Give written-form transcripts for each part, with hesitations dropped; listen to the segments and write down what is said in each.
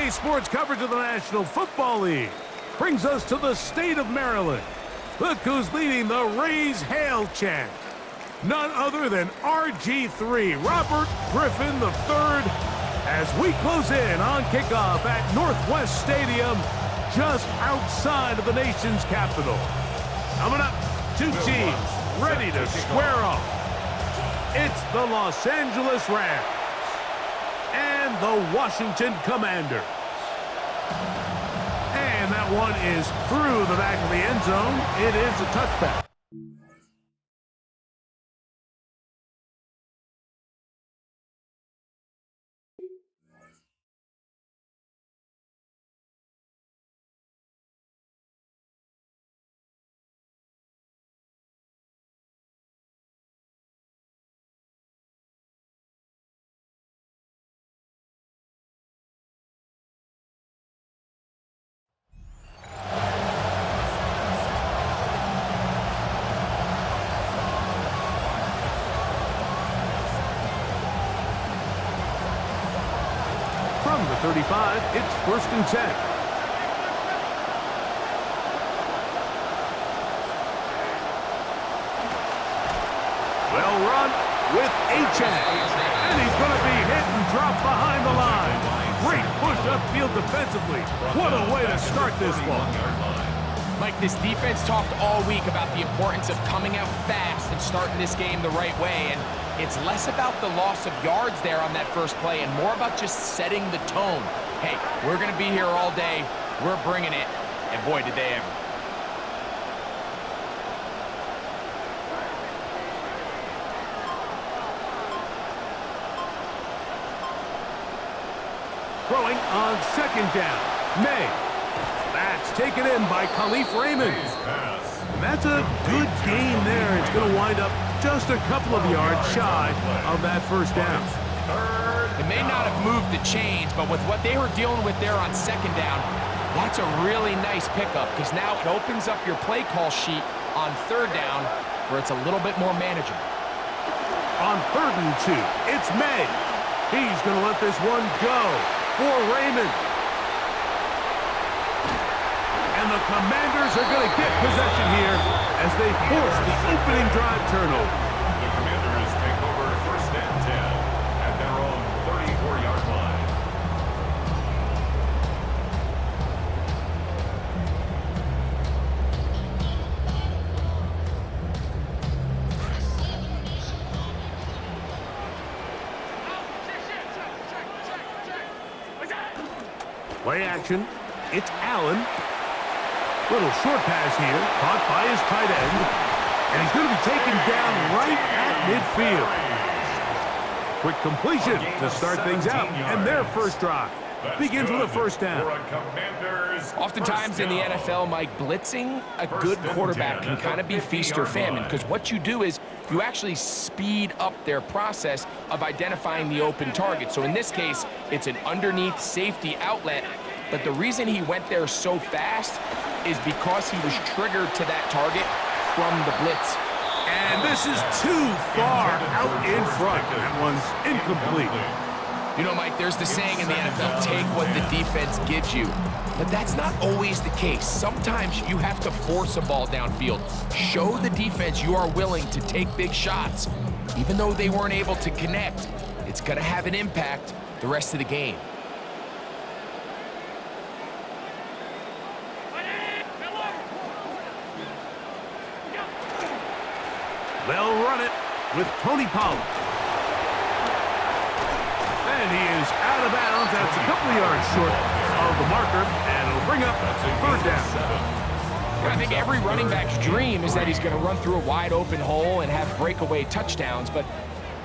Today's sports coverage of the National Football League brings us to the state of Maryland. Look who's leading the Raise Hail chant. None other than RG3, Robert Griffin III, as we close in on kickoff at Northwest Stadium, just outside of the nation's capital. Coming up, two teams ready to square off. It's the Los Angeles Rams and the Washington Commanders. And that one is through the back of the end zone. It is a touchback. From the 35, it's 1st and 10. Well run with H.A. And he's going to be hit and drop behind the line. Great push upfield defensively. What a way to start this ball. Mike, this defense talked all week about the importance of coming out fast and starting this game the right way. And it's less about the loss of yards there on that first play and more about just setting the tone. Hey, we're going to be here all day. We're bringing it. And boy, did they ever. Throwing on 2nd down. May. That's taken in by Khalif Raymond. And that's a good gain there. It's going to wind up just a couple of yards shy of that 1st down. It may not have moved the chains, but with what they were dealing with there on 2nd down, that's a really nice pickup because now it opens up your play call sheet on 3rd down where it's a little bit more manageable. On 3rd and 2, it's May. He's going to let this one go for Raymond. And the Commanders are going to get possession here as they force the opening drive turnover. The Commanders take over 1st and 10 at their own 34-yard line. Play action. It's Allen. Little short pass here, caught by his tight end. And he's going to be taken down right at midfield. Quick completion to start things out. And their first drive begins with a 1st down. Oftentimes in the NFL, Mike, blitzing a good quarterback can kind of be feast or famine because what you do is you actually speed up their process of identifying the open target. So in this case, it's an underneath safety outlet. But the reason he went there so fast is because he was triggered to that target from the blitz. And this is too far out in front. That one's incomplete. You know, Mike, there's the saying in the NFL, take what the defense gives you. But that's not always the case. Sometimes you have to force a ball downfield. Show the defense you are willing to take big shots. Even though they weren't able to connect, it's going to have an impact the rest of the game. They'll run it with Tony Pollard. And he is out of bounds. That's a couple of yards short of the marker, and it'll bring up 3rd down. I think every running back's dream is that he's going to run through a wide open hole and have breakaway touchdowns, but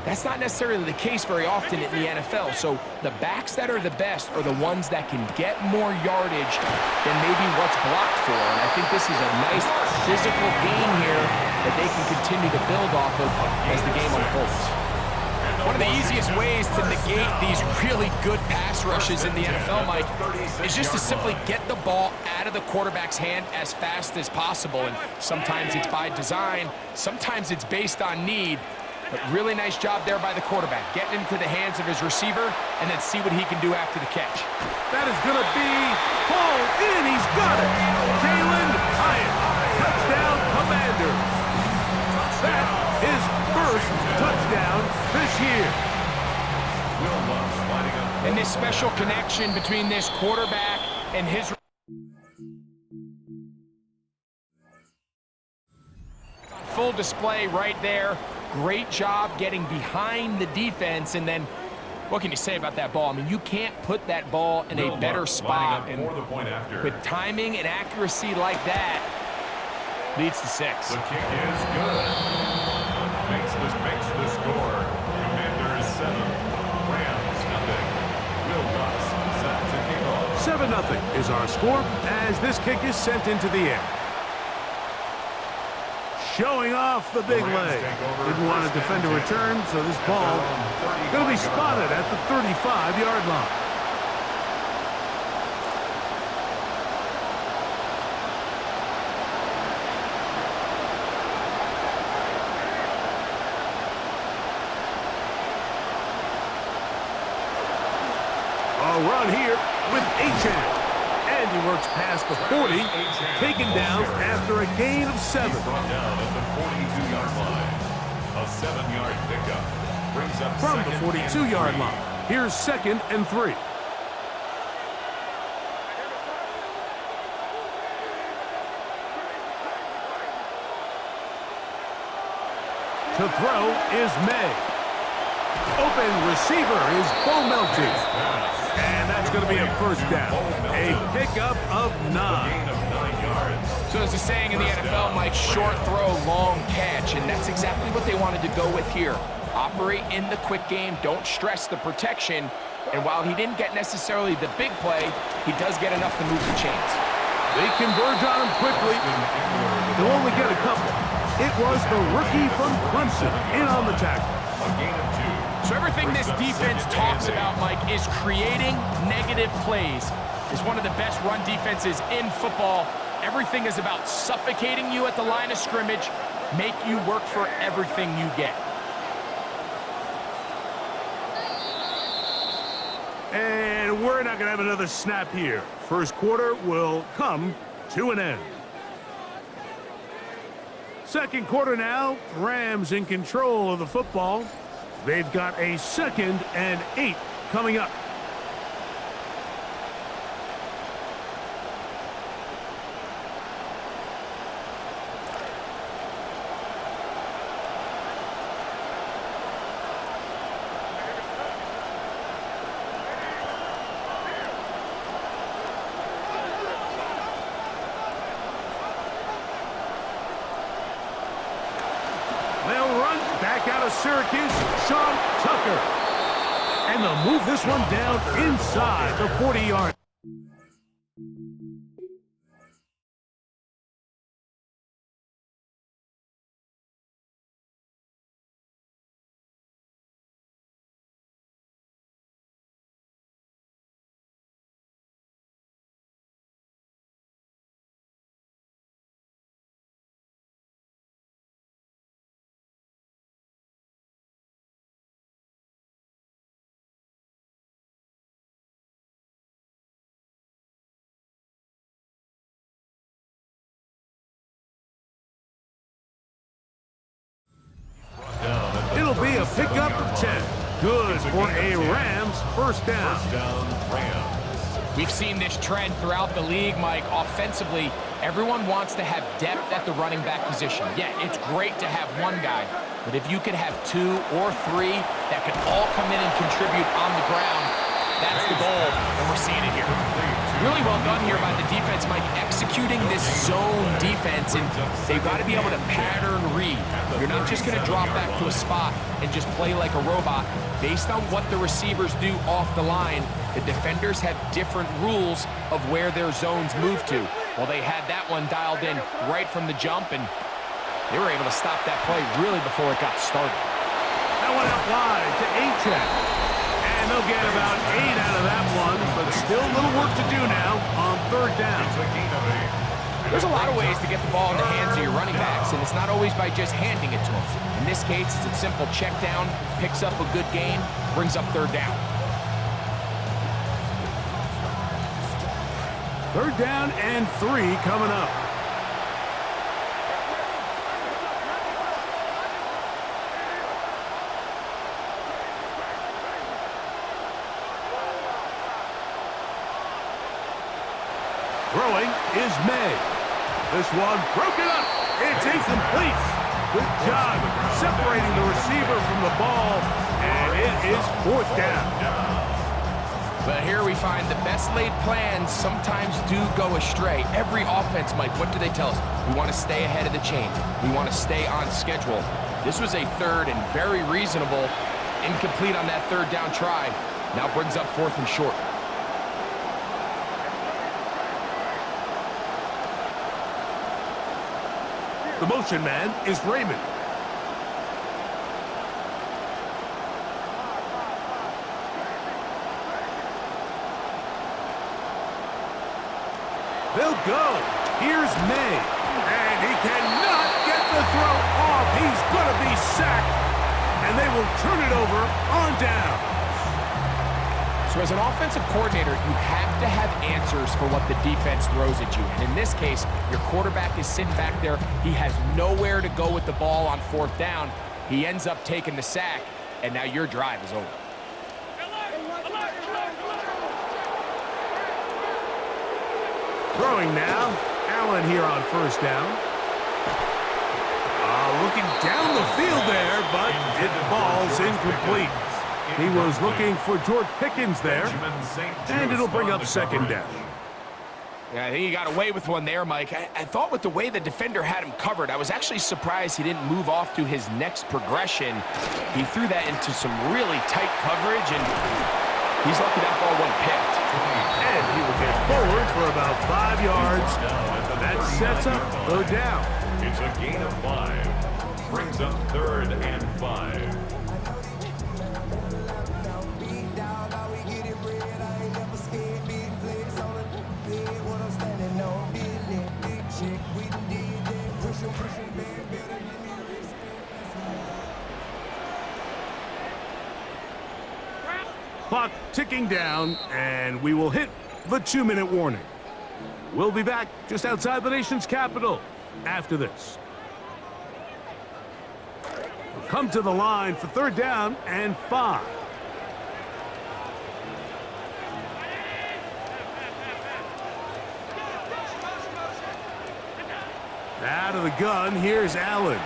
that's not necessarily the case very often in the NFL. So the backs that are the best are the ones that can get more yardage than maybe what's blocked for. And I think this is a nice physical gain here that they can continue to build off of as the game unfolds. One of the easiest ways to negate these really good pass rushes in the NFL, Mike, is just to simply get the ball out of the quarterback's hand as fast as possible. And sometimes it's by design, sometimes it's based on need. But really nice job there by the quarterback, getting into the hands of his receiver and then see what he can do after the catch. That is going to be hauled in. He's got it. Jalen Hyatt, touchdown Commander. That is first touchdown this year. And this special connection between this quarterback and his full display right there. Great job getting behind the defense, and then what can you say about that ball? I mean, you can't put that ball in a better spot, and with timing and accuracy like that, leads to 6. The kick is good. Makes the score. Commanders 7, Rams nothing. Will Lutz set to kick off. 7-0 is our score as this kick is sent into the air. Showing off the big leg. Didn't want to defend a return, so this ball going to be spotted at the 35-yard line. A run here with Achan. And he works past the 40, taken down after a gain of 7. He's brought down at the 42-yard line. A 7-yard pickup brings up From the 42-yard line. Here's 2nd and 3. To throw is May. Open receiver is Bo Melty. And that's going to be a first down. A pickup of 9. So there's a saying in the NFL, Mike, short throw, long catch, and that's exactly what they wanted to go with here. Operate in the quick game, don't stress the protection, and while he didn't get necessarily the big play, he does get enough to move the chains. They converge on him quickly. They'll only get a couple. It was the rookie from Clemson in on the tackle. A gain of 2. So everything this defense talks about, Mike, is creating negative plays. It's one of the best run defenses in football. Everything is about suffocating you at the line of scrimmage, make you work for everything you get. And we're not going to have another snap here. First quarter will come to an end. Second quarter now, Rams in control of the football. They've got a 2nd and 8 coming up. They'll run back out of Syracuse, Sean Tucker. And they'll move this one down inside the 40-yard. It'll be a pickup of 10. Good for a Rams first down. First down, Rams. We've seen this trend throughout the league, Mike. Offensively, everyone wants to have depth at the running back position. Yeah, it's great to have one guy, but if you could have 2 or 3 that could all come in and contribute on the ground, that's the goal, and we're seeing it here. Really well done here by the defense, Mike, executing this zone defense, and they've got to be able to pattern read. You're not just going to drop back to a spot and just play like a robot. Based on what the receivers do off the line, the defenders have different rules of where their zones move to. Well, they had that one dialed in right from the jump, and they were able to stop that play really before it got started. That one out wide to Achan. And they'll get about 8 out of that one, but still a little work to do now on 3rd down. It's a gain of 8. There's a lot of ways to get the ball in the hands of your running backs, and it's not always by just handing it to them. In this case, it's a simple check down, picks up a good gain, brings up third down. Third down and 3 coming up. Throwing is May. This one broken up. It's incomplete. Good job separating the receiver from the ball, and it is fourth down. But here we find the best laid plans sometimes do go astray. Every offense, Mike, what do they tell us? We want to stay ahead of the chains. We want to stay on schedule. This was a third and very reasonable. Incomplete on that third down try. Now brings up fourth and short. The motion man is Raymond. They'll go. Here's May. And he cannot get the throw off. He's going to be sacked. And they will turn it over on down. So as an offensive coordinator, you have to have answers for what the defense throws at you. And in this case, your quarterback is sitting back there. He has nowhere to go with the ball on fourth down. He ends up taking the sack, and now your drive is over. Throwing now. Allen here on first down. Looking down the field there, but it falls incomplete. He was looking for George Pickens there, and it'll bring up second down. Yeah, I think he got away with one there, Mike. I thought with the way the defender had him covered, I was actually surprised he didn't move off to his next progression. He threw that into some really tight coverage, and he's lucky that ball wasn't picked. And he will get forward for about 5 yards. That sets up third down. It's a gain of 5. Brings up third and 5. Clock ticking down, and we will hit the 2-minute warning. We'll be back just outside the nation's capital after this. We'll come to the line for third down and 5. Out of the gun, here's Allen.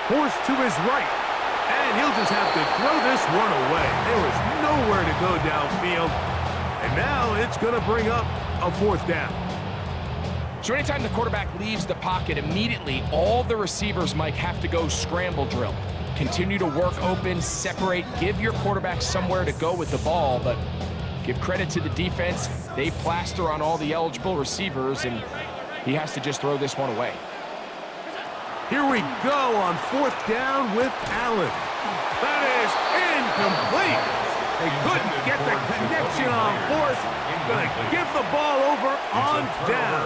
Forced to his right. And he'll just have to throw this one away. There was nowhere to go downfield. And now it's going to bring up a fourth down. So anytime the quarterback leaves the pocket, immediately all the receivers, Mike, have to go scramble drill. Continue to work open, separate, give your quarterback somewhere to go with the ball, but give credit to the defense. They plaster on all the eligible receivers, and he has to just throw this one away. Here we go on fourth down with Allen. That is incomplete. They couldn't get the connection on fourth. Going to give the ball over on down.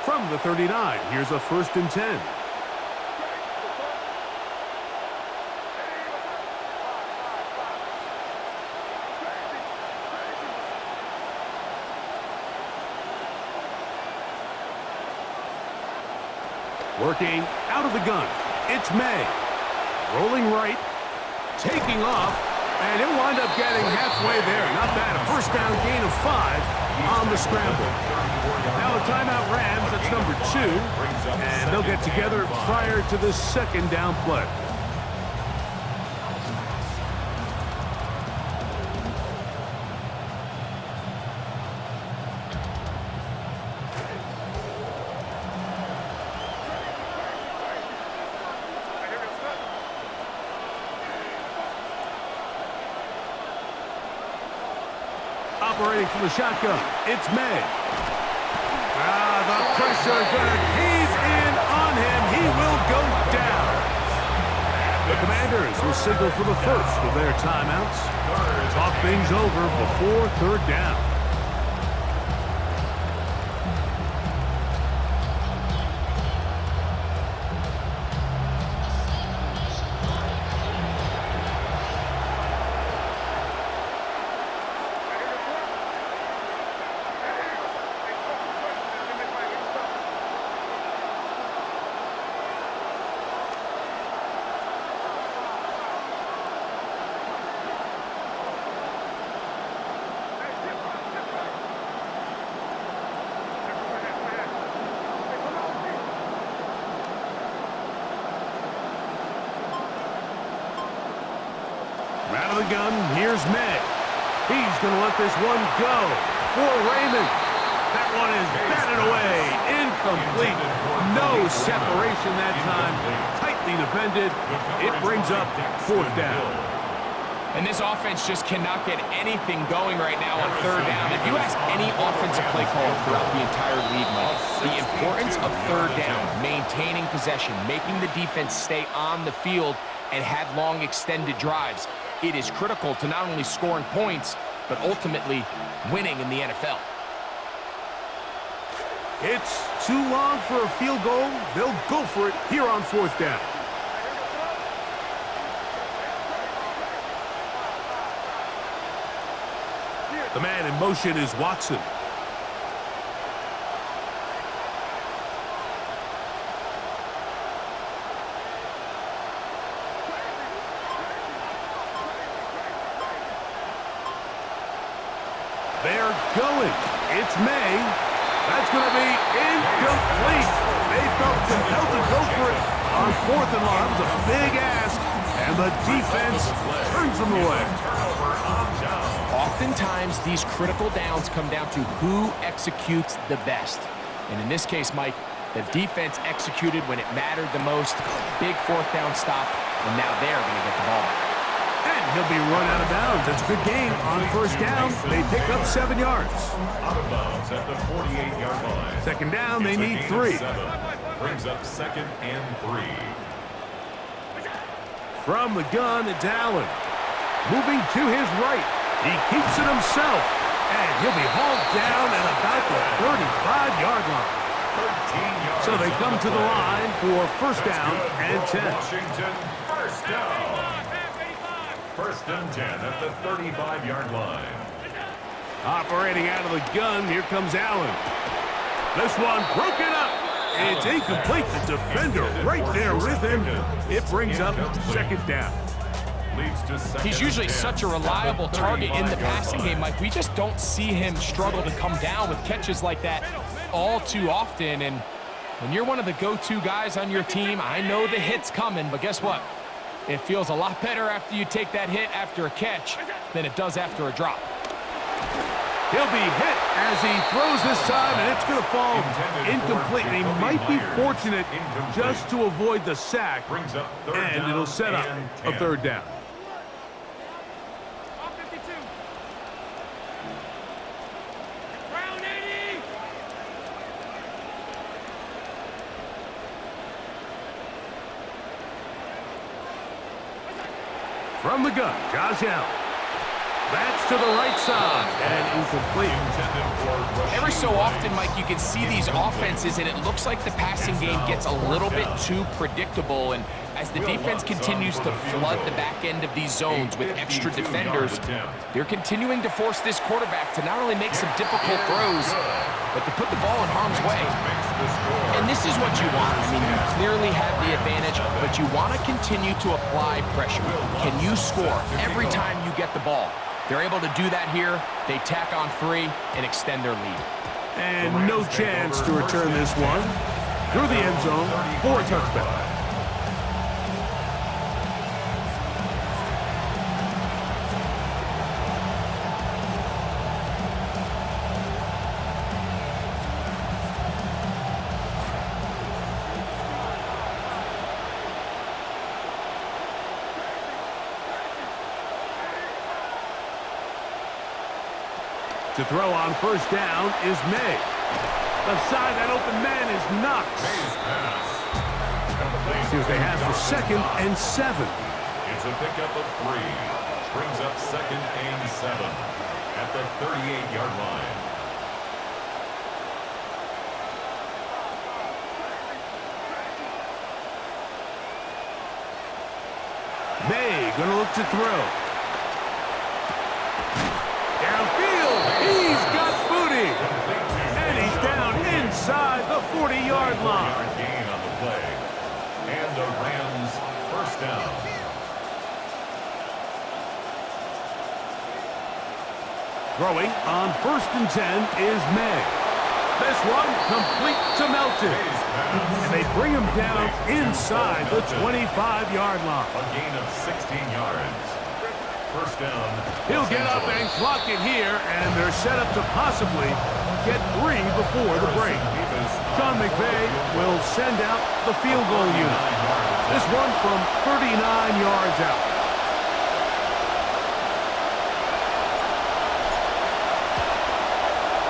From the 39, here's a 1st and 10. Working out of the gun. It's May. Rolling right. Taking off. And he'll wind up getting halfway there. Not bad. A first down gain of 5 on the scramble. Now a timeout Rams. That's number 2. And they'll get together prior to the second down play. Operating from the shotgun, it's May. The pressure gonna cave in on him. He will go down. The Commanders will signal for the first of their timeouts. Talk things over before third down. Out of the gun, here's May. He's going to let this one go for Raymond. That one is batted away. Incomplete. No separation that time. Tightly defended. It brings up 4th down. And this offense just cannot get anything going right now on 3rd down. If you ask any offensive play caller throughout the entire league, Mike, the importance of 3rd down, maintaining possession, making the defense stay on the field and have long extended drives, it is critical to not only scoring points, but ultimately winning in the NFL. It's too long for a field goal. They'll go for it here on 4th down. The man in motion is Watson. They're going. It's May. That's going to be incomplete. They felt compelled to go for it on 4th and long. It was a big ask, and the defense turns them away. Oftentimes, these critical downs come down to who executes the best. And in this case, Mike, the defense executed when it mattered the most. Big 4th down stop, and now they're going to get the ball back. And he'll be run out of bounds. It's a good game on 1st down. They pick up 7 yards. Out of bounds at the 48-yard line. 2nd down, they need 3. Brings up 2nd and 3. From the gun, it's Allen. Moving to his right. He keeps it himself. And he'll be hauled down at about the 35-yard line. 13 yards. So they come to the line for 1st down and 10. Washington, 1st down. 1st and 10 at the 35-yard line. Operating out of the gun, here comes Allen. This one broken up. It's incomplete. The defender right there with him. It brings up 2nd down. He's usually such a reliable target in the passing game, Mike. We just don't see him struggle to come down with catches like that all too often. And when you're one of the go-to guys on your team, I know the hit's coming, but guess what? It feels a lot better after you take that hit after a catch than it does after a drop. He'll be hit as he throws this time, and it's going to fall incomplete. He might be fortunate just to avoid the sack, and it'll set up a 3rd down. From the gun, Josh Allen. That's to the right side, and incomplete. Every so often, Mike, you can see these offenses, and it looks like the passing game gets a little bit too predictable. And as the defense continues to flood the back end of these zones with extra defenders, they're continuing to force this quarterback to not only make some difficult throws, but to put the ball in harm's way. And this is what you want. I mean, you clearly have the advantage, but you want to continue to apply pressure. Can you score every time you get the ball? They're able to do that here. They tack on 3 and extend their lead. And no chance to return this one through the end zone for a touchback. To throw on 1st down is May. Beside that open man is Knox. See what they have for 2nd and 7. It's a pickup of 3. Brings up 2nd and 7 at the 38-yard line. May gonna look to throw. Downfield, he's got booty. And he's down inside the 40-yard line. Gain on the play. And the Rams 1st down. Throwing on 1st and 10 is May. This one complete to Melton. And they bring him down inside the 25-yard line. A gain of 16 yards. First down. He'll get up and clock it here, and they're set up to possibly get 3 before the break. Sean McVay will send out the field goal unit. This one from 39 yards out.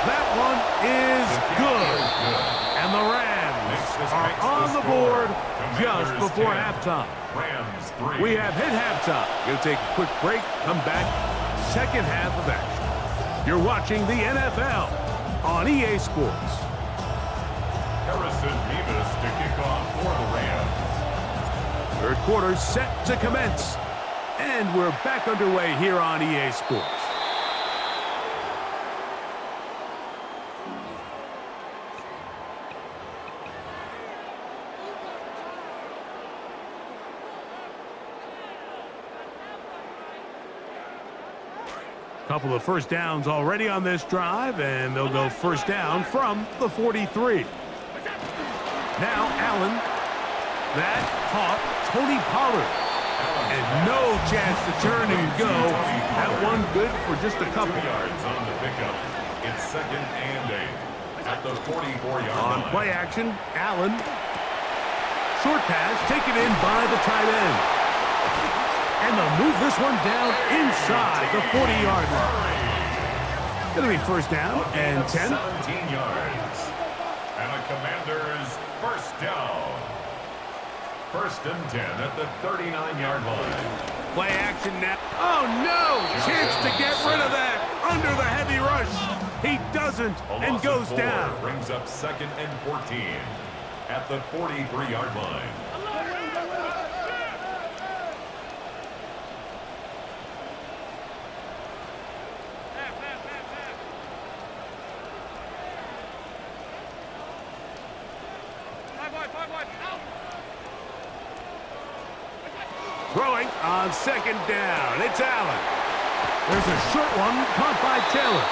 That one is good. And the Rams are on the board just before halftime. We have hit halftime. We'll take a quick break, come back, second half of action. You're watching the NFL on EA Sports. Harrison Mevis to kick off for the Rams. Third quarter set to commence. And we're back underway here on EA Sports. Couple of first downs already on this drive, and they'll go first down from the 43. Now Allen. That caught Tony Pollard. And no chance to turn and go. That one good for just a couple. Yards on the pickup. It's 2nd and 8 at the 44-yard line. On play action, Allen. Short pass taken in by the tight end. And they'll move this one down inside the 40-yard line. Going to be first down and 10. 17 yards. And a Commander's first down. First and 10 at the 39-yard line. Play action now. Oh, no! Chance to get rid of that under the heavy rush. He doesn't and goes down. Brings up 2nd and 14 at the 43-yard line. Throwing on second down. It's Allen. There's a short one caught by Taylor.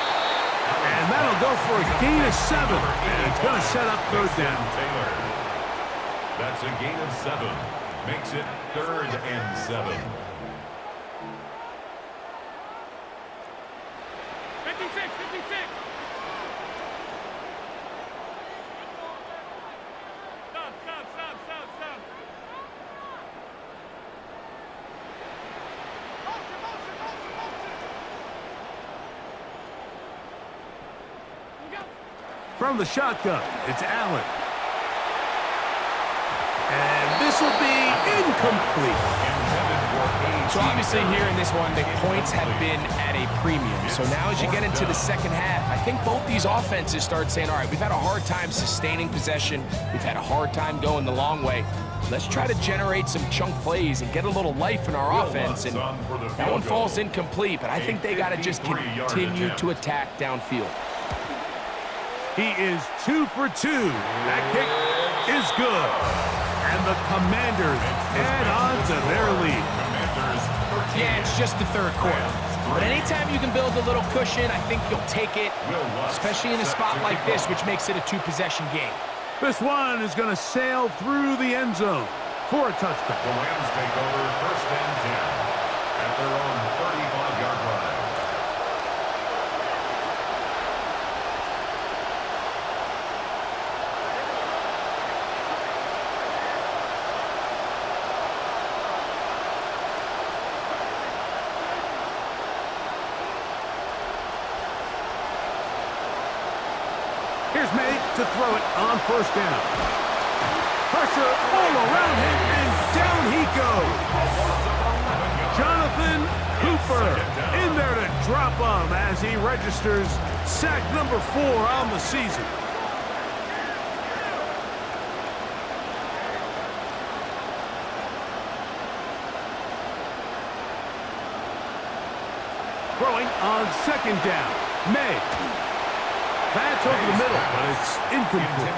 And that'll go for a gain of 7. And it's going to set up third down. Taylor. That's a gain of 7. Makes it 3rd and 7. 56. Stop. From the shotgun, it's Allen. And this will be incomplete. So obviously here in this one, the points have been at a premium. So now as you get into the second half, I think both these offenses start saying, all right, we've had a hard time sustaining possession. We've had a hard time going the long way. Let's try to generate some chunk plays and get a little life in our offense. And that one falls incomplete, but I think they got to just continue to attack downfield. He is 2 for 2. That kick is good. And the Commanders add on to their lead. Yeah, it's just the third quarter. But anytime you can build a little cushion, I think you'll take it, especially in a spot like this, which makes it a 2-possession game. This one is going to sail through the end zone for a touchback. The Rams take over 1st and 10 at their own 35-yard line. Here's May to throw it on first down. Pressure all around him, and down he goes. Jonathan Cooper in there to drop him as he registers sack number 4 on the season. Throwing on second down. May. That's over the middle, but it's incomplete.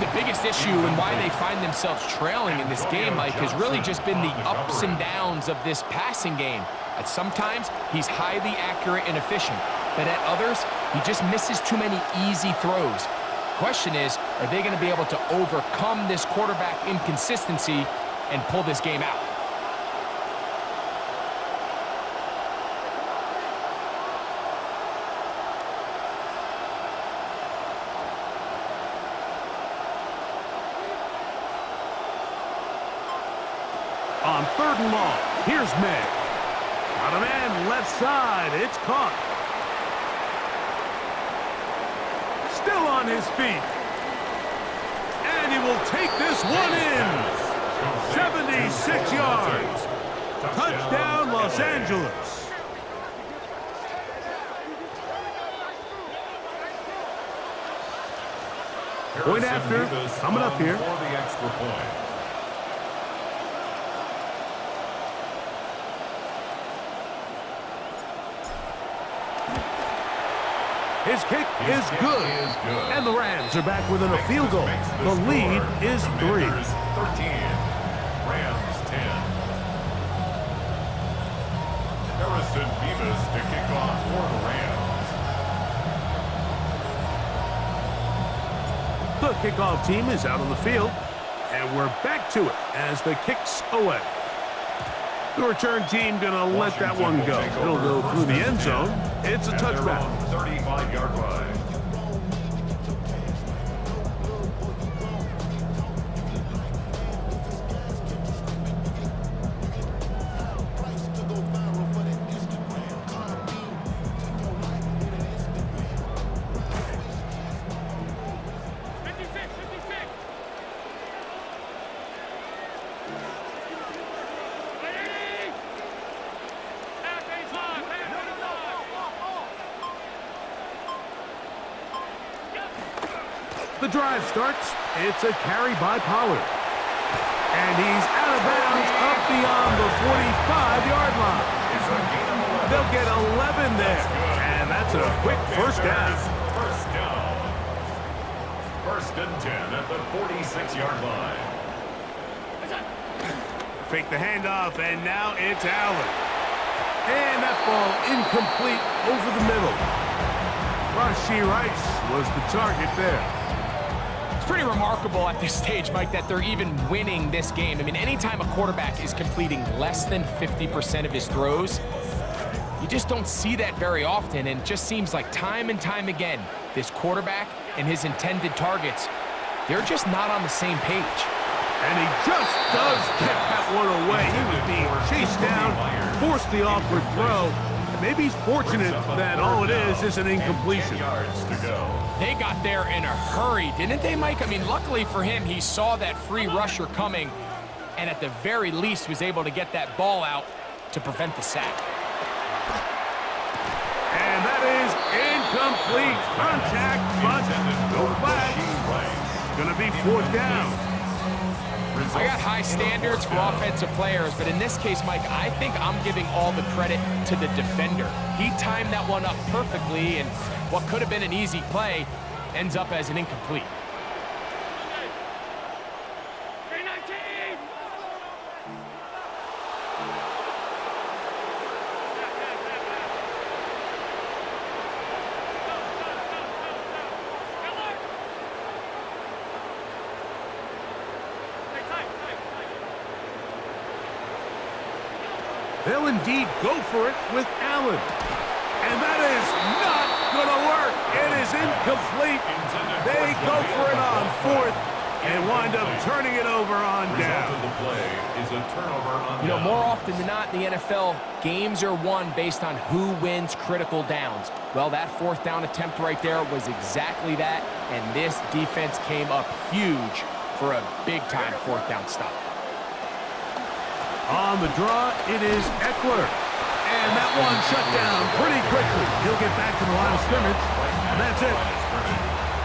The biggest issue and why they find themselves trailing in this game, Mike, has really just been the ups and downs of this passing game. At sometimes, he's highly accurate and efficient, but at others, he just misses too many easy throws. Question is, are they going to be able to overcome this quarterback inconsistency and pull this game out? 3rd and long. Here's May. Got a man left side. It's caught. Still on his feet. And he will take this one in. 76 yards. Touchdown, Los Angeles. Point after, coming up here. For the extra point. His kick is good. And the Rams are back within a field goal. The lead is 3. 13. Rams 10. Harrison Beavis to kick off for the Rams. The kickoff team is out on the field. And we're back to it as the kick's away. The return team going to let that one go. It'll go through the end zone. It's a touchback. 35-yard line. The drive starts. It's a carry by Pollard. And he's out of bounds up beyond the 45-yard line. They'll get 11 there. And that's a quick first down. First down. 1st and 10 at the 46-yard line. Fake the handoff, and now it's Allen. And that ball incomplete over the middle. Rashee Rice was the target there. Pretty remarkable at this stage, Mike, that they're even winning this game. I mean, anytime a quarterback is completing less than 50% of his throws, you just don't see that very often, and it just seems like time and time again, this quarterback and his intended targets, they're just not on the same page. And he just does get that one away. He was being chased down, forced the awkward throw. Maybe he's fortunate that all it is an incompletion. Yards to go. They got there in a hurry, didn't they, Mike? I mean, luckily for him, he saw that free rusher coming and at the very least was able to get that ball out to prevent the sack. And that is incomplete. Contact, but no flags. Going to be 4th down. I got high standards for offensive players, but in this case, Mike, I think I'm giving all the credit to the defender. He timed that one up perfectly, and what could have been an easy play ends up as an incomplete. They'll indeed go for it with Allen. And that is not going to work. It is incomplete. They go for it on 4th and wind up turning it over on down. The play is a turnover on You know, down. more often than not in the NFL, games are won based on who wins critical downs. Well, that 4th down attempt right there was exactly that, and this defense came up huge for a big-time 4th down stop. On the draw, it is Eckler. And that one shut down pretty quickly. He'll get back to the line of scrimmage, and that's it.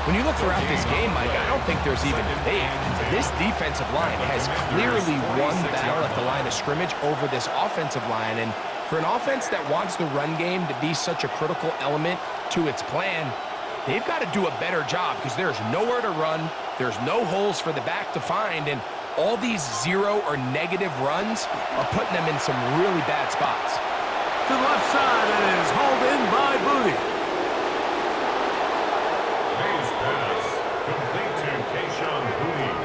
When you look throughout this game, Mike, I don't think there's even debate. This defensive line has clearly won the battle at the line of scrimmage over this offensive line. And for an offense that wants the run game to be such a critical element to its plan, they've got to do a better job because there's nowhere to run, there's no holes for the back to find, and all these 0 or negative runs are putting them in some really bad spots. To the left side, it is hauled in by Booty. Hayes pass. Complete to Kayshawn Booty.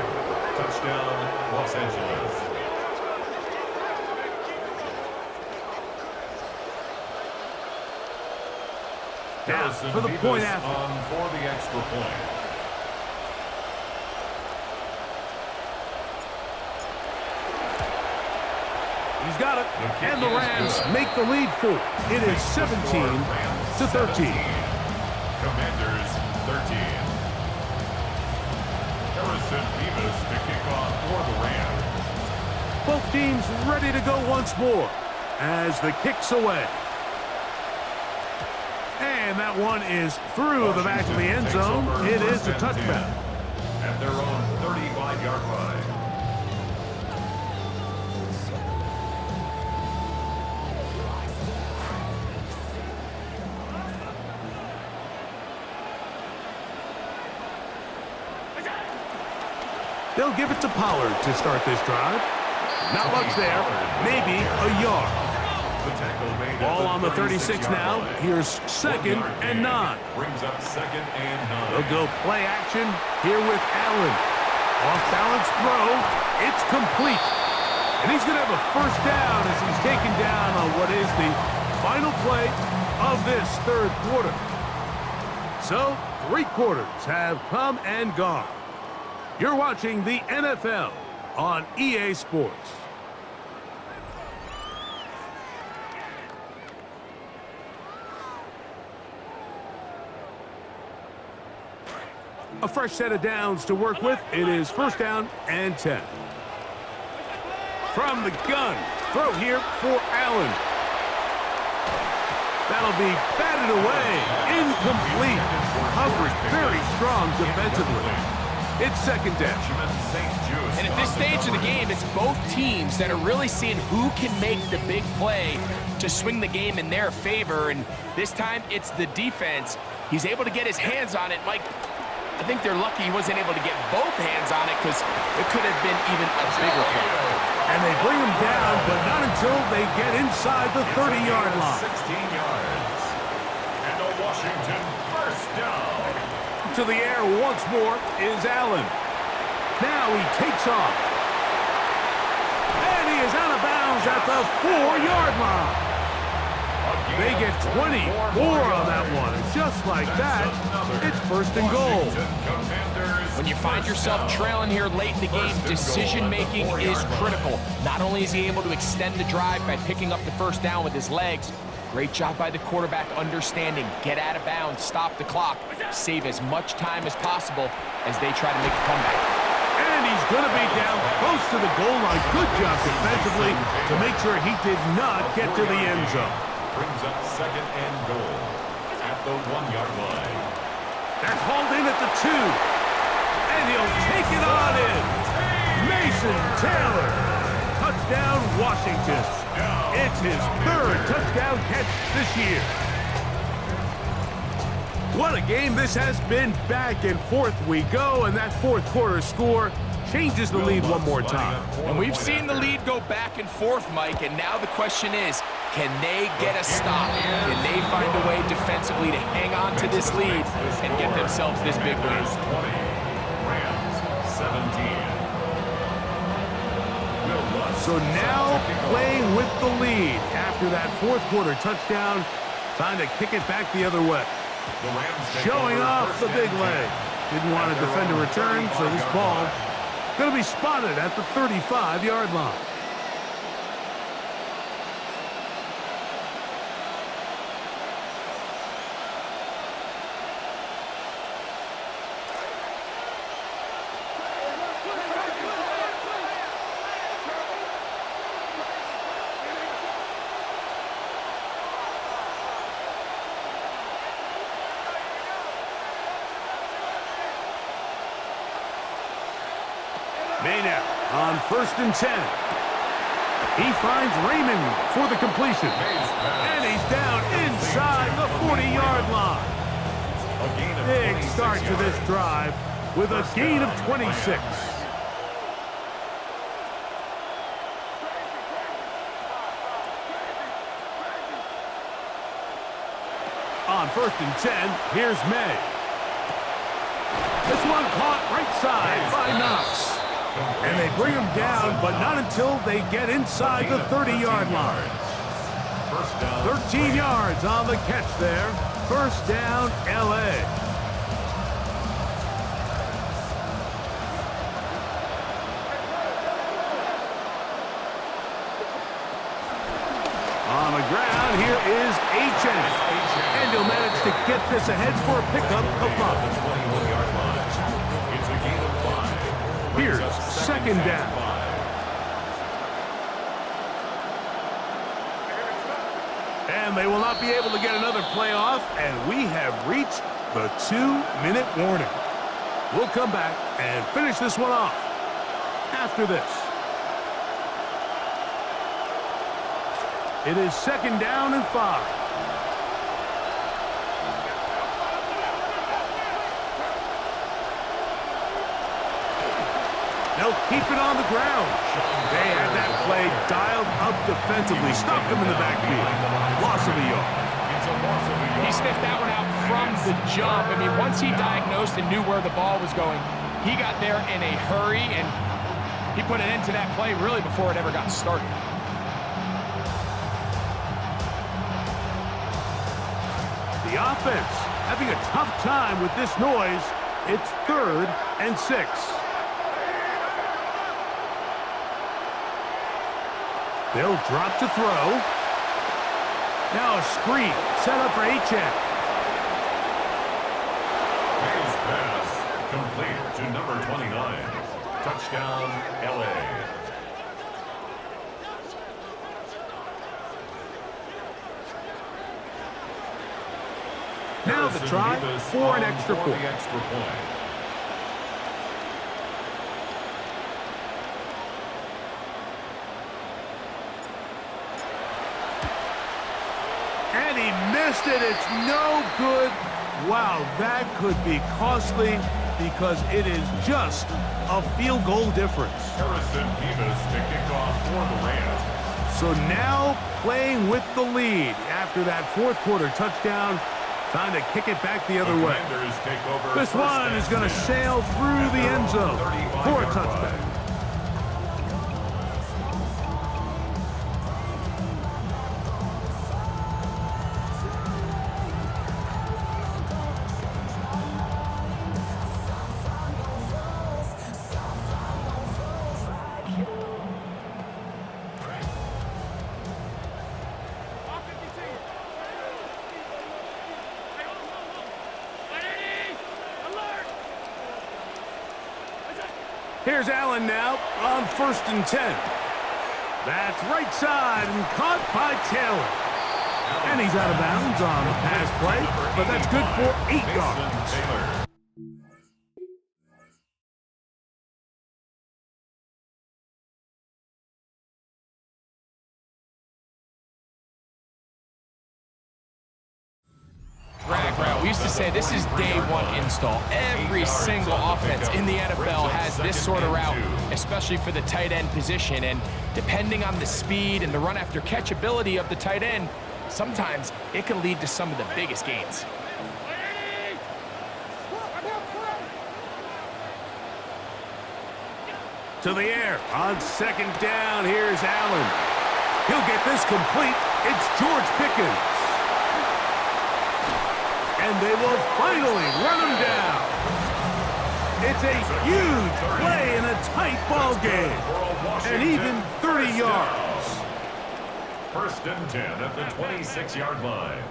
Touchdown, Los Angeles. Now, for the point after. On for the extra point. got it, and the Rams make the lead 4. It is 17-13. Commanders 13. Harrison Bemis to kick off for the Rams. Both teams ready to go once more as the kick's away. And that one is through the back of the end zone. It is a touchback. At their own 35-yard line. They'll give it to Pollard to start this drive. Not much there, maybe a yard. Ball on the 36 now. Here's 2nd and 9. Brings up 2nd and 9. They'll go play action here with Allen. Off-balance throw. It's complete. And he's going to have a first down as he's taken down on what is the final play of this 3rd quarter. So, 3 quarters have come and gone. You're watching the NFL on EA Sports. A fresh set of downs to work with. It is 1st down and 10. From the gun, throw here for Allen. That'll be batted away. Incomplete. Coverage very strong defensively. It's 2nd down. And at this stage of the game, it's both teams that are really seeing who can make the big play to swing the game in their favor. And this time, it's the defense. He's able to get his hands on it. Mike, I think they're lucky he wasn't able to get both hands on it because it could have been even a bigger play. And they bring him down, but not until they get inside the 30-yard line. 16 yards. And a Washington first down. To the air once more is Allen. Now he takes off. And he is out of bounds at the 4-yard line. They get 24 on that one. Just like that, it's 1st and goal. When you find yourself trailing here late in the game, decision-making is critical. Not only is he able to extend the drive by picking up the 1st down with his legs, great job by the quarterback understanding, get out of bounds, stop the clock, save as much time as possible as they try to make a comeback. And he's going to be down close to the goal line. Good job defensively to make sure he did not get to the end zone. Brings up 2nd and goal at the 1-yard line. They're called in at the 2. And he'll take it on in. Mason Taylor. Touchdown, Washington. It's his 3rd touchdown catch this year. What a game this has been. Back and forth we go, and that 4th quarter score changes the lead one more time. And we've seen the lead go back and forth, Mike, and now the question is, can they get a stop? Can they find a way defensively to hang on to this lead and get themselves this big win? Rams 17. So now playing with the lead after that 4th quarter touchdown, time to kick it back the other way. Showing off the big leg. Didn't want to defend a return, so this ball going to be spotted at the 35-yard line. Maynard on 1st and 10. He finds Raymond for the completion. And he's down inside the 40-yard line. Big start to this drive with a gain of 26. On 1st and 10, here's May. This one caught right side by Knox. And they bring him down, but not until they get inside the 30-yard line. 13 yards on the catch there. 1st down, L.A. the ground. Here is HN. And he'll manage to get this ahead for a pickup of 5. It's a gain of 5. Here's second down. And they will not be able to get another play off, and we have reached the 2-minute warning. We'll come back and finish this one off after this. It is second down and 5. They'll keep it on the ground. They had that play dialed up defensively. Stopped them in the backfield. Loss of a yard. He sniffed that one out from the jump. I mean, once he diagnosed and knew where the ball was going, he got there in a hurry, and he put an end to that play really before it ever got started. The offense having a tough time with this noise. It's 3rd and 6. They'll drop to throw. Now a screen set up for HN. His pass complete to number 29. Touchdown, LA. Now the try for an extra point. And he missed it. It's no good. Wow, that could be costly because it is just a field goal difference. Harrison Beavis to kick off for the Rams. So now playing with the lead after that 4th quarter touchdown. Time to kick it back the other way. This one is going to sail through the end zone for a touchback. Here's Allen now on 1st and 10. That's right side and caught by Taylor. And he's out of bounds on the pass play, but that's good for 8 yards. We used to say this is day 1 install. Every single offense in the NFL has this sort of route, especially for the tight end position. And depending on the speed and the run after catch ability of the tight end, sometimes it can lead to some of the biggest gains. To the air on 2nd down. Here's Allen. He'll get this complete. It's George Pickens. And they will finally run him down. It's a huge play in a tight ball game. And even 30 yards. 1st and 10 at the 26-yard line.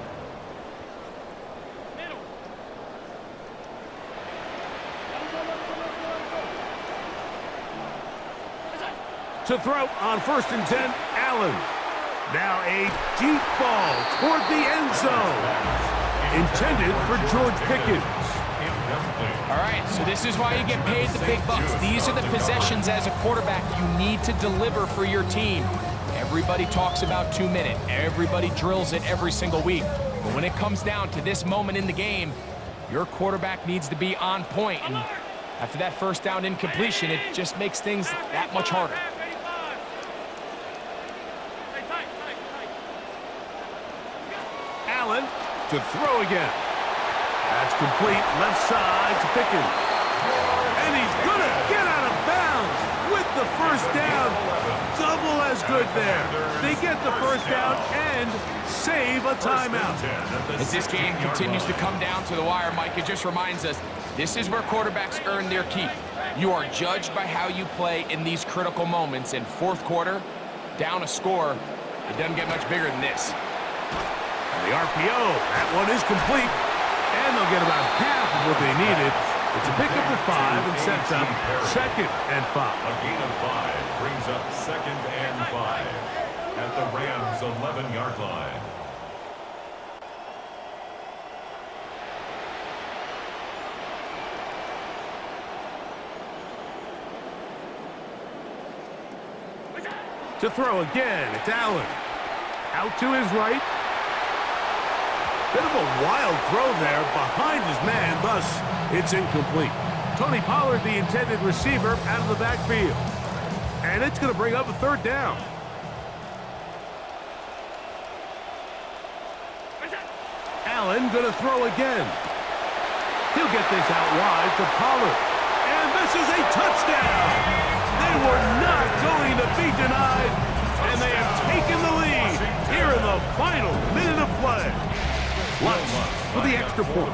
To throw on 1st and 10, Allen. Now a deep ball toward the end zone. Intended for George Pickens. All right, so this is why you get paid the big bucks. These are the possessions as a quarterback you need to deliver for your team. Everybody talks about 2-minute. Everybody drills it every single week. But when it comes down to this moment in the game, your quarterback needs to be on point. And after that 1st down incompletion, it just makes things that much harder. Allen to throw again. That's complete left side to Pickens. And he's going to get out of bounds with the 1st down. Double as good there. They get the 1st down and save a timeout. As this game continues to come down to the wire, Mike, it just reminds us, this is where quarterbacks earn their keep. You are judged by how you play in these critical moments. In 4th quarter, down a score, It doesn't get much bigger than this. And the RPO, that one is complete. And they'll get about half of what they needed. It's a pickup of 5 and sets up 2nd and 5. A gain of 5 brings up 2nd and 5 at the Rams' 11-yard line. To throw again, it's Allen. Out to his right. Bit of a wild throw there behind his man, thus it's incomplete. Tony Pollard, the intended receiver, out of the backfield. And it's going to bring up a 3rd down. Allen going to throw again. He'll get this out wide to Pollard. And this is a touchdown! They were not going to be denied, and they have taken the lead here in the final minute of play. Lutz for the extra point.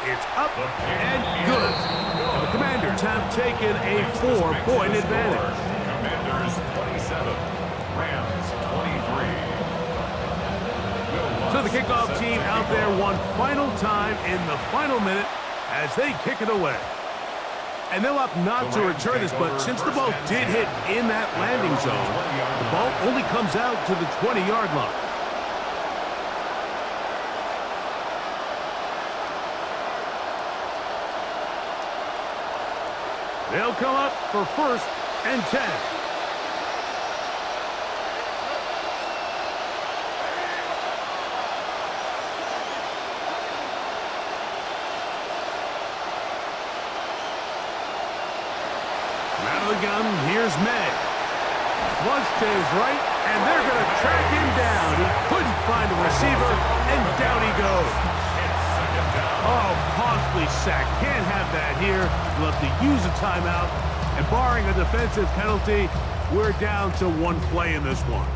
It's up and good. And the Commanders have taken a 4-point advantage. Commanders 27, Rams 23. So the kickoff team out there one final time in the final minute as they kick it away. And they'll opt not to return this, but since the ball did hit in that landing zone, the ball only comes out to the 20-yard line. They'll come up for 1st and 10. Out of the gun, here's May. Flush to his right, and they're going to track him down. He couldn't find a receiver, and down he goes. Oh, costly sack. Can't have that here. We'll have to use a timeout. And barring a defensive penalty, we're down to 1 play in this one.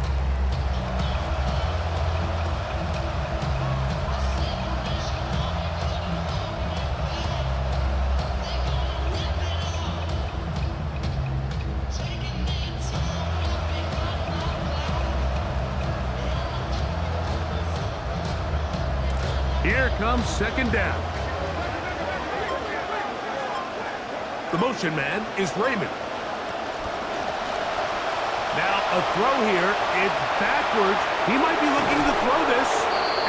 Here comes 2nd down. The motion man is Raymond. Now a throw here. It's backwards. He might be looking to throw this.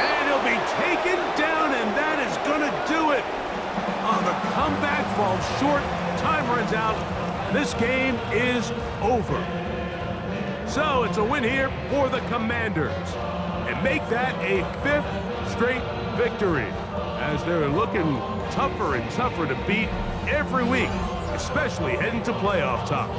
And he'll be taken down, and that is going to do it. Oh, the comeback falls short. Time runs out. This game is over. So it's a win here for the Commanders. And make that a 5th straight victory, as they're looking tougher and tougher to beat every week, especially heading to playoff time.